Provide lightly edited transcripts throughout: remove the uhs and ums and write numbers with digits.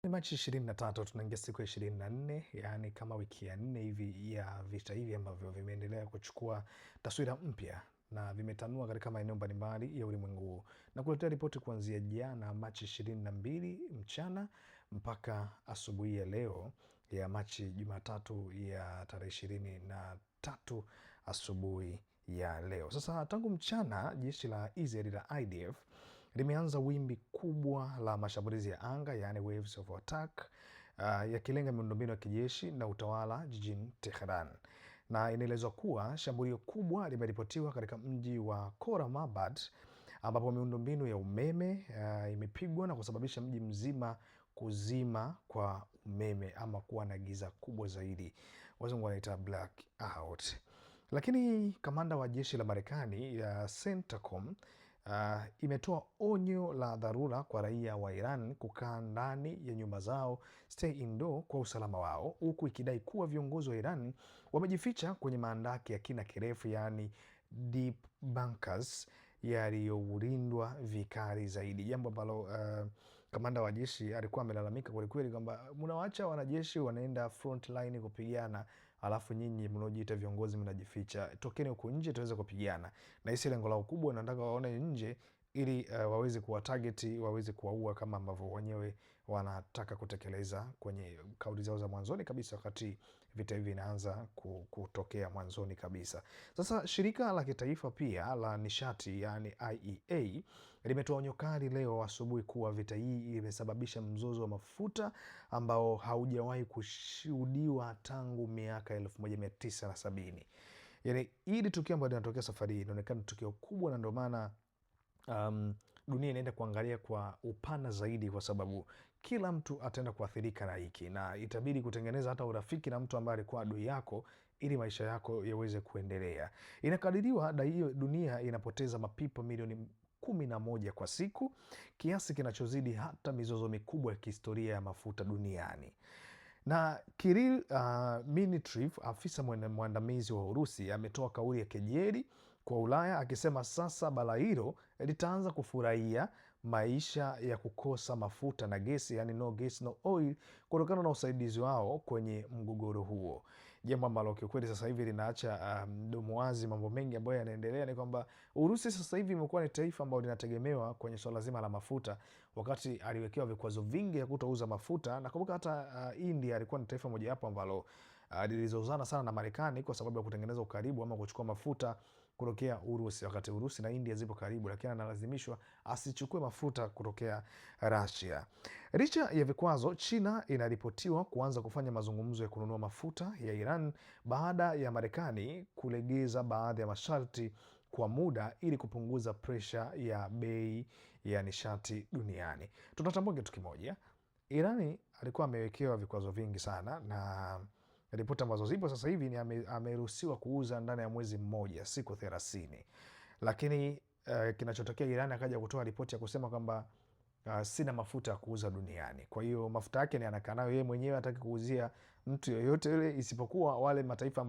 Ni Machi 23 tunaingia siku ya 24, yaani kama wiki ya 4 hivi ya vita hivi ambavyo vimeendelea kuchukua taswira mpya na vimetanua katika maeneo mbalimbali ya ulimwengu huu. Na kuletea ripoti kuanzia jana Machi 22 mchana mpaka asubuhi ya leo ya Machi Jumatatu ya tarehe 23 asubuhi ya leo. Sasa tangu mchana jeshi la Israel la IDF limeanza wimbi kubwa la mashambulizi ya anga, yani waves of attack, yakilenga miundombinu ya kijeshi na utawala jijini Tehran. Na inaelezwa kuwa shambulio kubwa limeripotiwa katika mji wa Khorramabad ambapo miundombinu ya umeme imepigwa na kusababisha mji mzima kuzima kwa umeme ama kuwa na giza kubwa zaidi, wazungu wanaita blackout. Lakini kamanda wa jeshi la Marekani ya CENTCOM imetoa onyo la dharura kwa raia wa Iran kukaa ndani ya nyumba zao, stay indoor, kwa usalama wao, huku ikidai kuwa viongozi wa Iran wamejificha kwenye maandaki ya kina kirefu, yaani deep bunkers, yaliyolindwa vikali zaidi, jambo ambalo kamanda wa jeshi alikuwa amelalamika kwelikweli kwamba mnawaacha wanajeshi wanaenda front line kupigana, alafu nyinyi mnaojiita viongozi mnajificha. Tokeni huko nje tuweze kupigana. Na hisi lengo lao kubwa, nataka waone nje ili waweze kuwa target, waweze kuwaua kama ambavyo wenyewe wanataka kutekeleza kwenye kauli zao za mwanzoni kabisa, wakati vita hivi vinaanza kutokea mwanzoni kabisa. Sasa shirika la kitaifa pia la nishati, yani IEA, limetoa onyo kali leo asubuhi kuwa vita hii imesababisha mzozo wa mafuta ambao haujawahi kushuhudiwa tangu miaka 1970. Yani hili tukio ambalo linatokea safari hii inaonekana tukio kubwa, na ndio maana dunia inaenda kuangalia kwa upana zaidi, kwa sababu kila mtu ataenda kuathirika na hiki, na itabidi kutengeneza hata urafiki na mtu ambaye alikuwa adui yako ili maisha yako yaweze kuendelea. Inakadiriwa hiyo dunia inapoteza mapipa milioni 11 kwa siku, kiasi kinachozidi hata mizozo mikubwa ya kihistoria ya mafuta duniani. Na Kirill Dmitriev, afisa mwandamizi wa Urusi, ametoa kauli ya kejeli kwa Ulaya akisema sasa bara hilo litaanza kufurahia maisha ya kukosa mafuta na gesi, yani no gas no oil, kutokana na usaidizi wao kwenye mgogoro huo. Jambo ambalo kiukweli sasa hivi linaacha mdomo wazi mambo mengi ambayo yanaendelea. Ni kwamba Urusi sasa hivi imekuwa ni taifa ambalo linategemewa kwenye swala zima la mafuta, wakati aliwekewa vikwazo vingi ya kutouza mafuta. Nakumbuka hata India alikuwa ni taifa mojawapo ambalo lilizozana sana na Marekani kwa sababu ya kutengeneza ukaribu ama kuchukua mafuta kutokea Urusi, wakati Urusi na India zipo karibu, lakini analazimishwa asichukue mafuta kutokea Russia. Licha ya vikwazo, China inaripotiwa kuanza kufanya mazungumzo ya kununua mafuta ya Iran baada ya Marekani kulegeza baadhi ya masharti kwa muda ili kupunguza presha ya bei ya nishati duniani. Tunatambua kitu kimoja, Irani alikuwa amewekewa vikwazo vingi sana, na ripoti ambazo zipo sasa hivi ni ameruhusiwa kuuza ndani ya mwezi mmoja, siku 30. Lakini kinachotokea, Irani akaja kutoa ripoti ya kusema kwamba sina mafuta ya kuuza duniani. Kwa hiyo mafuta yake ni anakaa nayo yeye mwenyewe, hataki kuuzia mtu yoyote yule, isipokuwa wale mataifa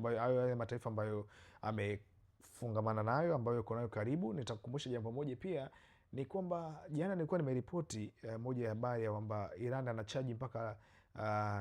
ambayo amefungamana nayo, ambayo yuko nayo karibu. Nitakukumbusha jambo moja pia, ni kwamba jana nilikuwa nimeripoti moja ya habari ya kwamba Iran anachaji mpaka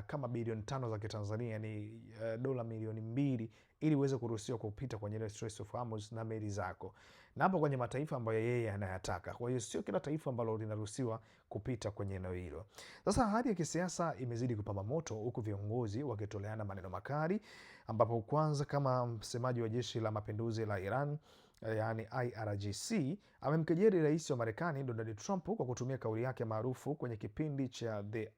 kama bilioni 5 za Kitanzania, ni dola milioni 2, ili uweze kuruhusiwa kupita kwenye ile Strait of Hormuz na meli zako, na hapo kwenye mataifa ambayo yeye anayataka. Kwa hiyo sio kila taifa ambalo linaruhusiwa kupita kwenye eneo hilo. Sasa hali ya kisiasa imezidi kupamba moto, huku viongozi wakitoleana maneno makali, ambapo kwanza, kama msemaji wa jeshi la mapinduzi la Iran, yani IRGC, amemkejeli rais wa Marekani Donald Trump kwa kutumia kauli yake maarufu kwenye kipindi cha The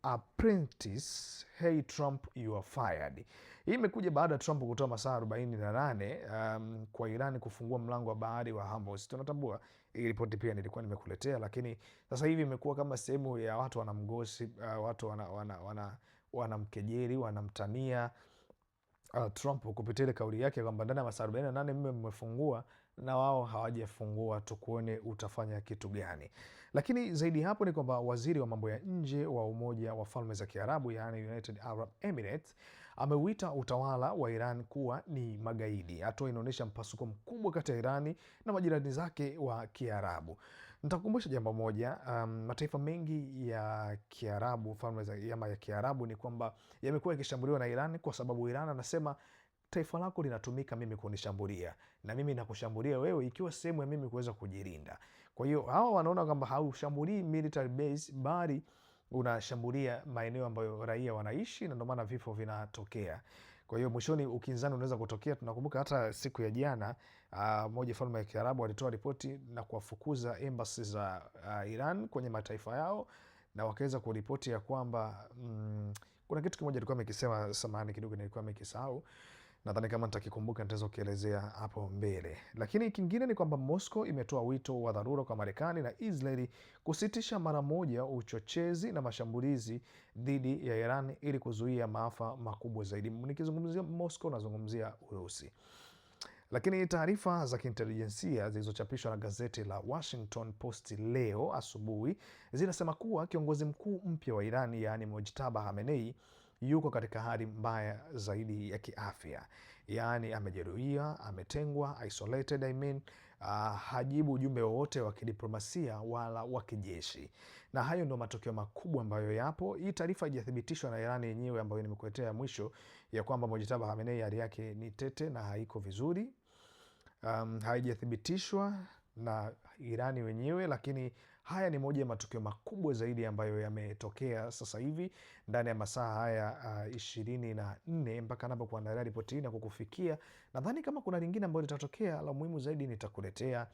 Apprentice, hey Trump you are fired. Hii imekuja baada ya Trump kutoa masaa 48 kwa Iran kufungua mlango wa bahari wa Hormuz. Tunatambua hii ripoti pia nilikuwa nimekuletea, lakini sasa hivi imekuwa kama sehemu ya watu wanamgosi, watu wanamkejeli, wanamtania Trump kupitia ile kauli yake kwamba ndani ya masaa 48 mimi mmefungua na wao hawajafungua, tukuone utafanya kitu gani. Lakini zaidi hapo ni kwamba waziri wa mambo ya nje wa Umoja wa Falme za Kiarabu, yani United Arab Emirates, ameuita utawala wa Iran kuwa ni magaidi. Hatua inaonyesha mpasuko mkubwa kati ya Irani na majirani zake wa Kiarabu. Nitakukumbusha jambo moja, mataifa mengi ya Kiarabu, falme za ya Kiarabu ni kwamba yamekuwa yakishambuliwa na Iran kwa sababu Iran anasema taifa lako linatumika mimi kunishambulia na mimi nakushambulia wewe ikiwa sehemu ya mimi kuweza kujilinda. Kwa hiyo hawa wanaona kwamba haushambulii military base, bali unashambulia maeneo ambayo raia wanaishi, na ndio maana vifo vinatokea. Kwa hiyo mwishoni ukinzani unaweza kutokea. Tunakumbuka hata siku ya jana, moja falme ya Kiarabu walitoa ripoti na kuwafukuza embassy za Iran kwenye mataifa yao, na wakaweza kuripoti ya kwamba kuna kitu kimoja alikuwa amekisema, samahani kidogo nilikuwa amekisahau, nadhani kama nitakikumbuka nitaweza kuelezea hapo mbele. Lakini kingine ni kwamba Moscow imetoa wito wa dharura kwa Marekani na Israeli kusitisha mara moja uchochezi na mashambulizi dhidi ya Iran ili kuzuia maafa makubwa zaidi. Nikizungumzia Moscow nazungumzia Urusi. Lakini taarifa za kiintelijensia zilizochapishwa na gazeti la Washington Post leo asubuhi zinasema kuwa kiongozi mkuu mpya wa Iran, yaani Mojtaba Khamenei, yuko katika hali mbaya zaidi ya kiafya, yaani amejeruhiwa, ametengwa, isolated I mean, hajibu ujumbe wowote wa kidiplomasia wala wa kijeshi, na hayo ndio matokeo makubwa ambayo yapo. Hii taarifa haijathibitishwa na Iran yenyewe, ambayo nimekuletea mwisho, ya kwamba Mojtaba Khamenei hali yake ni tete na haiko vizuri. Haijathibitishwa na Irani wenyewe, lakini haya ni moja ya matukio makubwa zaidi ambayo yametokea sasa hivi ndani ya masaa haya 24 mpaka anapokuandalia ripoti hii na kukufikia. Nadhani kama kuna lingine ambayo litatokea la muhimu zaidi nitakuletea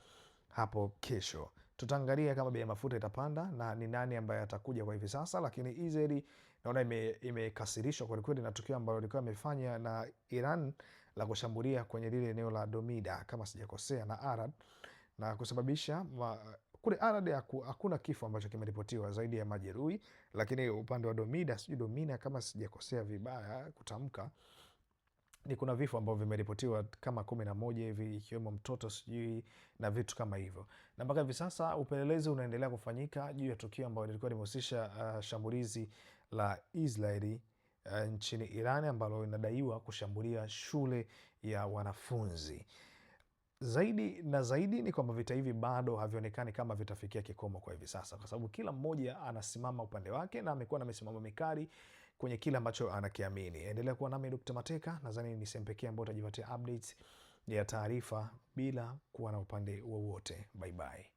hapo kesho. Tutaangalia kama bei ya mafuta itapanda na ni nani ambaye atakuja kwa hivi sasa, lakini Israeli naona imekasirishwa kwa kweli na tukio ambalo lilikuwa imefanya na Iran la kushambulia kwenye lile eneo la Domida kama sijakosea na Arad, na kusababisha kule Arad hakuna kifo ambacho kimeripotiwa zaidi ya majeruhi, lakini upande wa Domida, sijui Domina kama sijakosea vibaya kutamka, ni kuna vifo ambavyo vimeripotiwa kama 11 hivi, ikiwemo mtoto sijui na vitu kama hivyo. Na mpaka hivi sasa upelelezi unaendelea kufanyika juu ya tukio ambalo lilikuwa limehusisha shambulizi la Israeli nchini Iran ambalo inadaiwa kushambulia shule ya wanafunzi. Zaidi na zaidi ni kwamba vita hivi bado havionekani kama vitafikia kikomo kwa hivi sasa, kwa sababu kila mmoja anasimama upande wake na amekuwa na misimamo mikali kwenye kile ambacho anakiamini. Endelea kuwa nami Dr. Mateka, nadhani ni sehemu pekee ambayo utajipatia updates ya taarifa bila kuwa na upande wowote. Bye bye.